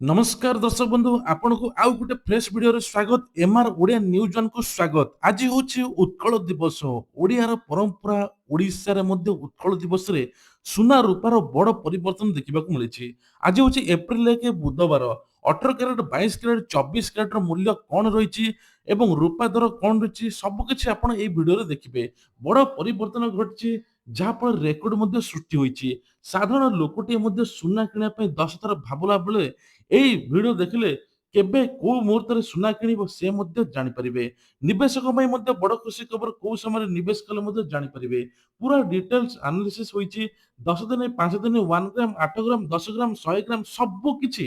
नमस्कार दर्शक बंधु आपण को आउ गोटे फ्रेश वीडियो रे स्वागत एमआर ओडिया न्यूज वन को स्वागत आज होछि उत्कल दिवस ओडियार परंपरा ओडिसा रे मध्य उत्कल दिवस रे सुना रूपार बड़ परिवर्तन देखा मिली आज होछि एप्रिल 1 बुधवार 18 कैरेट 22 कैरेट 24 कैरेट मूल्य कौन रही एवं रूपा दर कौन रही सबकिछि आपण एई वीडियो रे देखिबे बड़ परिवर्तन घटछि जहाँफल रेकर्ड मध्य सृष्टि होइछि साधारण लोकटिए मध्य सुना किनिया पई 10 थर भाबला बेले एई वीडियो देखिले केबे कोउ मुहूर्त्ତରେ सुना किଣିବ ସେ ମଧ୍ୟ ଜାଣିପାରିବେ ନିବେଶକ ପାଇଁ ମଧ୍ୟ ବଡ଼ ଖୁସି ଖବର କୋଉ ସମୟରେ ନିବେଶ କଲେ ମଧ୍ୟ ଜାଣିପାରିବେ ପୁରା ଡିଟେଲ୍ସ ଆନାଲିସିସ୍ ହୋଇଛି 10 ଦିନ 5 ଦିନ 1 ଗ୍ରାମ 8 ଗ୍ରାମ 10 ଗ୍ରାମ 100 ଗ୍ରାମ ସବୁ କିଛି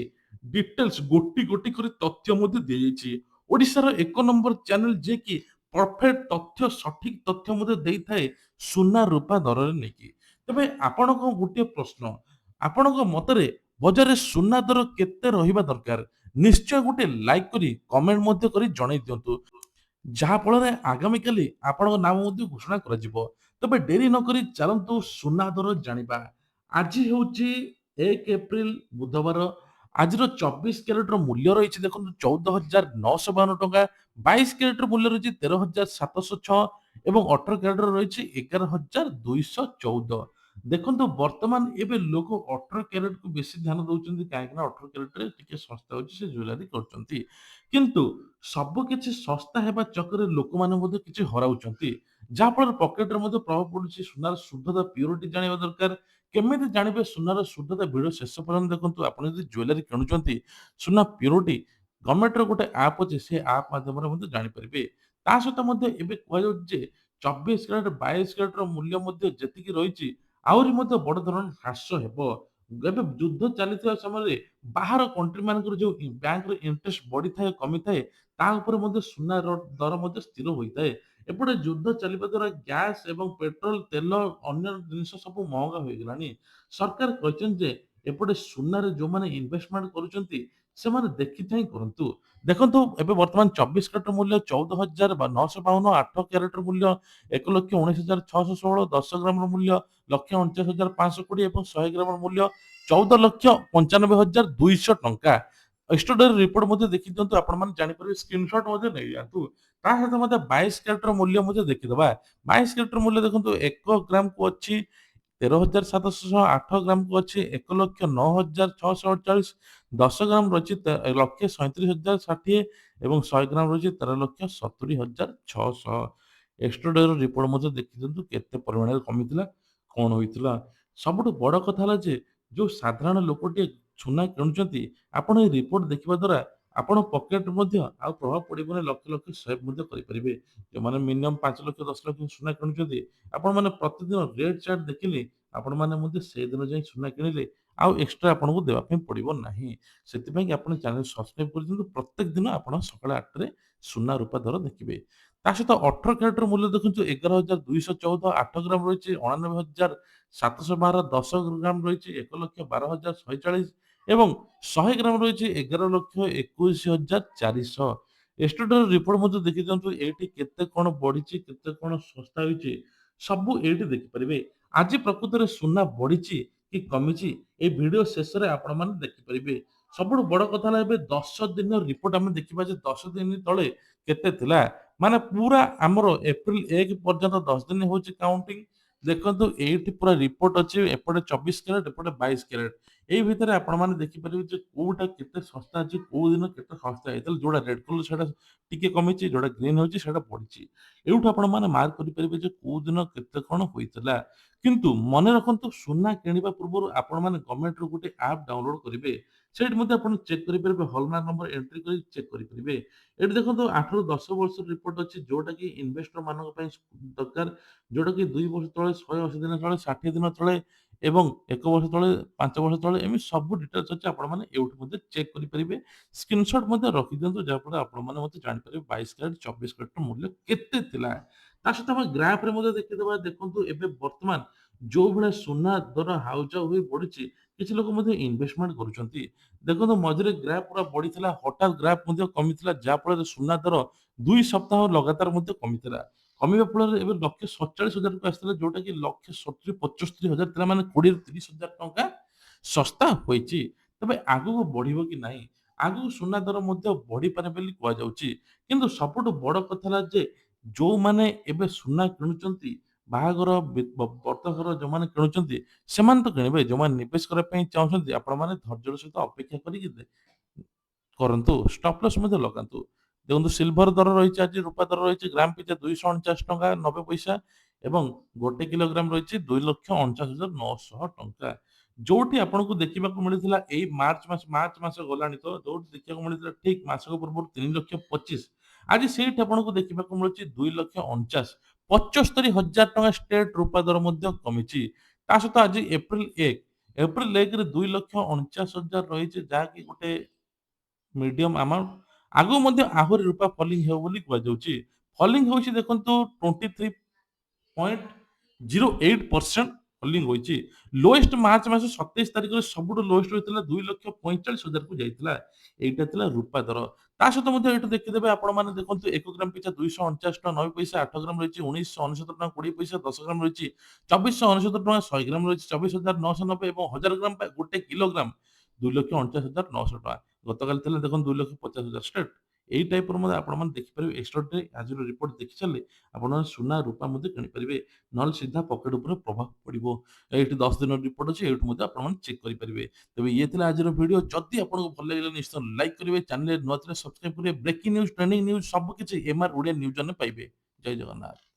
ଡିଟେଲ୍ସ ଗୋଟି ଗୋଟି କରି ତଥ୍ୟ ମଧ୍ୟ ଦିଆଯାଇଛି ଓଡ଼ିଶାର ଏକ ନମ୍ବର ଚ୍ୟାନେଲ ଯେ କି ପରଫେକ୍ଟ ତଥ୍ୟ ସଠିକ ତଥ୍ୟ ମଧ୍ୟ ଦେଇଥାଏ ସୁନା ରୂପା ଦରରେ ନେଇକି ତେବେ ଆପଣଙ୍କ ଗୋଟିଏ ପ୍ରଶ୍ନ ଆପଣଙ୍କ ମତରେ ବଜାରରେ ସୁନା ଦର କେତେ ରହିବା ଦରକାର ନିଶ୍ଚୟ ଗୋଟେ ଲାଇକ୍ କରି କମେଣ୍ଟ ମଧ୍ୟ କରି ଜଣାଇ ଦିଅନ୍ତୁ ଯାହା ଫଳରେ ଆଗାମୀ କାଲି ଆପଣଙ୍କ ନାମ ମଧ୍ୟ ଘୋଷଣା କରାଯିବ ତେବେ ଡେରି ନକରି ଚାଲନ୍ତୁ ସୁନା ଦର ଜାଣିବା ଆଜି ହେଉଛି 1 ଏପ୍ରିଲ ବୁଧବାର ଆଜିର 24 କ୍ୟାରେଟର ମୂଲ୍ୟ ରହିଛି ଦେଖନ୍ତୁ 14,952 ଟଙ୍କା 22 କ୍ୟାରେଟର ମୂଲ୍ୟ ରହିଛି 13,706 ଏବଂ 18 କ୍ୟାରେଟର ରହିଛି 11,214 ଦେଖନ୍ତୁ ବର୍ତ୍ତମାନ ଏବେ ଲୋକ 18 କ୍ୟାରେଟ କୁ ବେଶୀ ଧ୍ୟାନ ଦଉଛନ୍ତି କାହିଁକି ନା 18 କ୍ୟାରେଟରେ ଟିକେ ଶସ୍ତା ହଉଛି ସେ ଜୁଏଲାରୀ କରୁଛନ୍ତି କିନ୍ତୁ ସବୁ କିଛି ଶସ୍ତା ହେବା ଚକ୍କରରେ ଲୋକମାନେ ମଧ୍ୟ କିଛି ହରାଉଛନ୍ତି ଯାହାଫଳରେ ପକେଟରେ ମଧ୍ୟ ପ୍ରଭାବ ପଡୁଛି ସୁନାର ଶୁଦ୍ଧତା ପ୍ୟୁରିଟି ଜାଣିବା ଦରକାର କେମିତି ଜାଣିବେ ସୁନାର ଶୁଦ୍ଧତା ଭିଡିଓ ଶେଷ ପର୍ଯ୍ୟନ୍ତ ଦେଖନ୍ତୁ ଆପଣ ଯଦି ଜୁଏଲାରୀ କିଣୁଛନ୍ତି ସୁନା ପ୍ୟୁରିଟି ଗଭର୍ଣ୍ଣମେଣ୍ଟର ଗୋଟେ ଆପ୍ ଅଛି ସେ ଆପ୍ ମାଧ୍ୟମରେ ମଧ୍ୟ ଜାଣିପାରିବେ ତା ସହିତ ମଧ୍ୟ ଏବେ କୁହାଯାଉଛି ଯେ 24 କ୍ୟାରେଟ 22 କ୍ୟାରେଟର ମୂଲ୍ୟ ମଧ୍ୟ ଯେତିକି ରହିଛି ଆହୁରି ମଧ୍ୟ ବଡ଼ ଧରଣର ହ୍ରାସ ହେବ ଏବେ ଯୁଦ୍ଧ ଚାଲିଥିବା ସମୟରେ ବାହାର କଣ୍ଟ୍ରି ମାନଙ୍କର ଯୋଉ ବ୍ୟାଙ୍କର ଇଣ୍ଟରେଷ୍ଟ ବଢିଥାଏ କମିଥାଏ ତା ଉପରେ ମଧ୍ୟ ସୁନାର ଦର ମଧ୍ୟ ସ୍ଥିର ହୋଇଥାଏ ଏପଟେ ଯୁଦ୍ଧ ଚାଲିବା ଦ୍ୱାରା ଗ୍ୟାସ ଏବଂ ପେଟ୍ରୋଲ ତେଲ ଅନ୍ୟ ଜିନିଷ ସବୁ ମହଙ୍ଗା ହୋଇଗଲାଣି ସରକାର କହିଛନ୍ତି ଯେ ଏପଟେ ସୁନାରେ ଯୋଉମାନେ ଇନଭେଷ୍ଟମେଣ୍ଟ କରୁଛନ୍ତି ସେମାନେ ଦେଖି ଚାହିଁ କରନ୍ତୁ ଦେଖନ୍ତୁ ଏବେ ବର୍ତ୍ତମାନ 24 କ୍ୟାରେଟର ମୂଲ୍ୟ 14,952 8 କ୍ୟାରେଟର ମୂଲ୍ୟ 1,19,616 10 ଗ୍ରାମର ମୂଲ୍ୟ 1,49,520 ଏବଂ 100 ଗ୍ରାମର ମୂଲ୍ୟ 14,95,200 ଟଙ୍କା ଏକ୍ସଟ୍ରାଡରି ରିପୋର୍ଟ ମଧ୍ୟ ଦେଖିଦିଅନ୍ତୁ ଆପଣମାନେ ଜାଣିପାରିବେ ସ୍କ୍ରିନଶଟ ମଧ୍ୟ ନେଇଯାଆନ୍ତୁ ତା ସହିତ ମଧ୍ୟ 22 କ୍ୟାରେଟର ମୂଲ୍ୟ ମଧ୍ୟ ଦେଖିଦେବା 22 କ୍ୟାରେଟର ମୂଲ୍ୟ ଦେଖନ୍ତୁ 1 ଗ୍ରାମକୁ ଅଛି 13,700 8 ଗ୍ରାମକୁ ଅଛି 1,09,648 10 ଗ୍ରାମ ରହିଛି 1,37,060 ଏବଂ 100 ଗ୍ରାମ ରହିଛି 13,70,600 ଏକ୍ସଟ୍ରାଡରି ରିପୋର୍ଟ ମଧ୍ୟ ଦେଖିଦିଅନ୍ତୁ କେତେ ପରିମାଣରେ କମିଥିଲା କଣ ହୋଇଥିଲା ସବୁଠୁ ବଡ କଥା ହେଲା ଯେ ଯୋଉ ସାଧାରଣ ଲୋକଟିଏ ସୁନା କିଣୁଛନ୍ତି ଆପଣ ଏଇ ରିପୋର୍ଟ ଦେଖିବା ଦ୍ୱାରା ଆପଣ ପକେଟ ମଧ୍ୟ ଆଉ ପ୍ରଭାବ ପଡିବନି ଲକ୍ଷ ଲକ୍ଷ ସେଭ ମଧ୍ୟ କରିପାରିବେ ଯୋଉମାନେ ମିନିମମ୍ 5 ଲକ୍ଷ 10 ଲକ୍ଷ ସୁନା କିଣୁଛନ୍ତି ଆପଣ ମାନେ ପ୍ରତିଦିନ ରେଟ୍ ଚାର୍ଟ ଦେଖିଲେ ଆପଣ ମାନେ ମଧ୍ୟ ସେଇଦିନ ଯାଇ ସୁନା କିଣିଲେ ଆଉ ଏକ୍ସଟ୍ରା ଆପଣଙ୍କୁ ଦେବା ପାଇଁ ପଡିବ ନାହିଁ ସେଥିପାଇଁ କି ଆପଣ ଚ୍ୟାନେଲ ସବସ୍କ୍ରାଇବ କରିଦିଅନ୍ତୁ ପ୍ରତ୍ୟେକ ଦିନ ଆପଣ ସକାଳ 8ରେ ସୁନା ରୂପା ଦର ଦେଖିବେ ତା ସହିତ 18 କ୍ୟାରେଟର ମୂଲ୍ୟ ଦେଖନ୍ତୁ 11,214 8 ଗ୍ରାମ ରହିଛି 99,712 10 ଗ୍ରାମ ରହିଛି 1,12,140 ଏବଂ 100 ଗ୍ରାମ ରହିଛି 11,21,400 ଏଷ୍ଟୁଡର ରିପୋର୍ଟ ମଧ୍ୟ ଦେଖିଦିଅନ୍ତୁ ଏଇଠି କେତେ କଣ ବଢିଛି କେତେ କଣ ଶସ୍ତା ହୋଇଛି ସବୁ ଏଇଠି ଦେଖିପାରିବେ ଆଜି ପ୍ରକୃତରେ ସୁନା ବଢିଛି କି କମିଛି ଏଇ ଭିଡିଓ ଶେଷରେ ଆପଣମାନେ ଦେଖିପାରିବେ ସବୁଠୁ ବଡ କଥା ହେଲା ଏବେ 10 ଦିନ ରିପୋର୍ଟ ଆମେ ଦେଖିବା ଯେ 10 ଦିନ ତଳେ କେତେ ଥିଲା ମାନେ ପୁରା ଆମର ଏପ୍ରିଲ 1 ପର୍ଯ୍ୟନ୍ତ 10 ଦିନ ହଉଛି କାଉଣ୍ଟିଂ ଦେଖନ୍ତୁ ଏଇଠି ପୁରା ରିପୋର୍ଟ ଅଛି ଏପଟେ 24 କ୍ୟାରେଟ ଏପଟେ 22 କ୍ୟାରେଟ ଏଇ ଭିତରେ ଆପଣ ମାନେ ଦେଖିପାରିବେ ଯେ କୋଉଟା କେତେ ଶସ୍ତା ଅଛି କୋଉ ଦିନ କେତେ ଶସ୍ତା ହେଇଥିଲା ଯୋଉଟା ରେଡ କଲର ସେଟା ଟିକେ କମିଛି ଯୋଉଟା ଗ୍ରୀନ ହଉଛି ସେଟା ବଢିଛି ଏଇଠୁ ଆପଣ ମାନେ ମାର୍କ କରିପାରିବେ ଯେ କୋଉ ଦିନ କେତେ କଣ ହୋଇଥିଲା କିନ୍ତୁ ମନେ ରଖନ୍ତୁ ସୁନା କିଣିବା ପୂର୍ବରୁ ଆପଣ ମାନେ ଗଭର୍ଣ୍ଣମେଣ୍ଟରୁ ଗୋଟେ ଆପ୍ ଡାଉନଲୋଡ କରିବେ ସେଇଠି ମଧ୍ୟ ଆପଣ ଚେକ୍ କରିପାରିବେ ହଲମାର୍କ ନମ୍ବର ଏଣ୍ଟ୍ରି କରି ଚେକ୍ କରିପାରିବେ ଏଠି ଦେଖନ୍ତୁ 8 ରୁ 10 ବର୍ଷର ରିପୋର୍ଟ ଅଛି ଯୋଉଟା କି ଇନଭେଷ୍ଟର ମାନଙ୍କ ପାଇଁ ଦରକାର ଯୋଉଟା କି 2 ବର୍ଷ ତଳେ 180 ଦିନ ତଳେ 60 ଦିନ ତଳେ ଏବଂ 1 ବର୍ଷ ତଳେ 5 ବର୍ଷ ତଳେ ଏମିତି ସବୁ ଡିଟେଲ୍ସ ଅଛି ଆପଣମାନେ ଏଇଠୁ ମଧ୍ୟ ଚେକ୍ କରିପାରିବେ ସ୍କ୍ରିନଶଟ ମଧ୍ୟ ରଖିଦିଅନ୍ତୁ ଯାହାଫଳରେ ଆପଣମାନେ ମଧ୍ୟ ଜାଣିପାରିବେ 22 କ୍ୟାରେଟ 24 କ୍ୟାରେଟର ମୂଲ୍ୟ କେତେ ଥିଲା ତା ସହିତ ଆମେ ଗ୍ରାଫରେ ମଧ୍ୟ ଦେଖିଦେବା ଦେଖନ୍ତୁ ଏବେ ବର୍ତ୍ତମାନ ଯୋଉ ଭଳିଆ ସୁନା ଦର ହାଉଯାଉ ହୋଇ ବଢିଛି କିଛି ଲୋକ ମଧ୍ୟ ଇନଭେଷ୍ଟମେଣ୍ଟ କରୁଛନ୍ତି ଦେଖନ୍ତୁ ମଝିରେ ଗ୍ରାଫ ପୁରା ବଢିଥିଲା ହଠାତ୍ ଗ୍ରାଫ ମଧ୍ୟ କମିଥିଲା ଯାହାଫଳରେ ସୁନା ଦର 2 ସପ୍ତାହ ଲଗାତାର ମଧ୍ୟ କମିଥିଲା କମିବା ଫଳରେ ଏବେ 1,47,000କୁ ଆସିଥିଲା ଯୋଉଟା କି 1,70,75,000 ଥିଲା ମାନେ 20,000 ରୁ 30,000 ଟଙ୍କା ଶସ୍ତା ହୋଇଛି ତେବେ ଆଗକୁ ବଢିବ କି ନାହିଁ? ଆଗକୁ ସୁନା ଦର ମଧ୍ୟ ବଢିପାରେ ବୋଲି କୁହାଯାଉଛି। କିନ୍ତୁ ସବୁଠୁ ବଡ କଥା ହେଲା ଯେ ଯୋଉମାନେ ଏବେ ସୁନା କିଣୁଛନ୍ତି, ବାହାଘର ବ୍ରତଘର ଯୋଉମାନେ କିଣୁଛନ୍ତି, ସେମାନେ ତ କିଣିବେ। ଯୋଉମାନେ ନିବେଶ କରିବା ପାଇଁ ଚାହୁଁଛନ୍ତି, ଆପଣମାନେ ଧୈର୍ଯ୍ୟର ସହିତ ଅପେକ୍ଷା କରିକି କରନ୍ତୁ। ଷ୍ଟପ୍ ଲସ୍ ମଧ୍ୟ ଲଗାନ୍ତୁ। ଦେଖନ୍ତୁ ସିଲଭର ଦର ରହିଛି, ଆଜି ରୂପା ଦର ରହିଛି ଗ୍ରାମ ପିଛା $249.90 ଏବଂ 1 କିଲୋଗ୍ରାମ ରହିଛି $2,49,900। ଯୋଉଠି ଆପଣଙ୍କୁ ଦେଖିବାକୁ ମିଳିଥିଲା ଏଇ ମାର୍ଚ୍ଚ ମାସ ଗଲାଣି ତ, ଯୋଉଠି ଦେଖିବାକୁ ମିଳିଥିଲା ଠିକ ମାସକ ପୂର୍ବରୁ 3,25,000, ଆଜି ସେଇଠି ଆପଣଙ୍କୁ ଦେଖିବାକୁ ମିଳୁଛି 2,49,000। 75,000 ଷ୍ଟ୍ରେଟ ରୂପା ଦର ମଧ୍ୟ କମିଛି। ତା ସହିତ ଆଜି ଏପ୍ରିଲ 1 ରେ 2,49,000 ରହିଛି, ଯାହାକି ଗୋଟେ ମିଡିୟମ ଆମାଉଣ୍ଟ। ଆଗକୁ ମଧ୍ୟ ଆହୁରି ରୂପା ଫଲିଂ ହେବ ବୋଲି କୁହାଯାଉଛି। ଫଲିଂ ହେଉଛି ଦେଖନ୍ତୁ 23.08% ଫଲିଂ ହୋଇଛି। ଲୋଏଷ୍ଟ ମାର୍ଚ୍ଚ ମାସ 27 ତାରିଖରେ ସବୁଠୁ ଲୋଏଷ୍ଟ ହୋଇଥିଲା 2,45,000 କୁ ଯାଇଥିଲା। ଏଇଟା ଥିଲା ରୂପା ଦର। ତା ସହିତ ମଧ୍ୟ ଏଇଠୁ ଦେଖିଦେବେ ଆପଣମାନେ ଦେଖନ୍ତୁ 1 ଗ୍ରାମ ପିଛା $249.90, 8 ଗ୍ରାମ ରହିଛି $1,999.20, 10 ଗ୍ରାମ ରହିଛି $2,499, 100 ଗ୍ରାମ ରହିଛି 24,990 ଏବଂ 1000 ଗ୍ରାମ ପାଇଁ 1 କିଲୋଗ୍ରାମ $2,49,900। ଗତକାଲି ଥିଲା ଦେଖନ୍ତୁ 2,50,000 ଷ୍ଟ୍ରେଟ୍। ଏଇ ଟାଇପର ମଧ୍ୟ ଆପଣମାନେ ଦେଖିପାରିବେ। ଏକ୍ସଟ୍ରାଡେ ଆଜିର ରିପୋର୍ଟ ଦେଖି ସାରିଲେ ଆପଣମାନେ ସୁନା, ରୂପା ମଧ୍ୟ କିଣିପାରିବେ। ନହେଲେ ସିଧା ପକେଟ ଉପରେ ପ୍ରଭାବ ପଡିବ। ଏଇଠି 10 ଦିନର ରିପୋର୍ଟ ଅଛି, ଏଇଠୁ ମଧ୍ୟ ଆପଣମାନେ ଚେକ୍ କରିପାରିବେ। ତେବେ ଇଏ ଥିଲା ଆଜିର ଭିଡିଓ। ଯଦି ଆପଣଙ୍କୁ ଭଲ ଲାଗିଲା ନିଶ୍ଚୟ ଲାଇକ୍ କରିବେ, ଚ୍ୟାନେଲରେ ନୂଆ ଥିଲେ ସବସ୍କ୍ରାଇବ କରିବେ। ବ୍ରେକିଂ ନ୍ୟୁଜ, ଟ୍ରେଣ୍ଡିଂ ନ୍ୟୁଜ ସବୁକିଛି ଏମଆର ଓଡ଼ିଆ ନ୍ୟୁଜ ଚ୍ୟାନେଲ ପାଇବେ। ଜୟ ଜଗନ୍ନାଥ।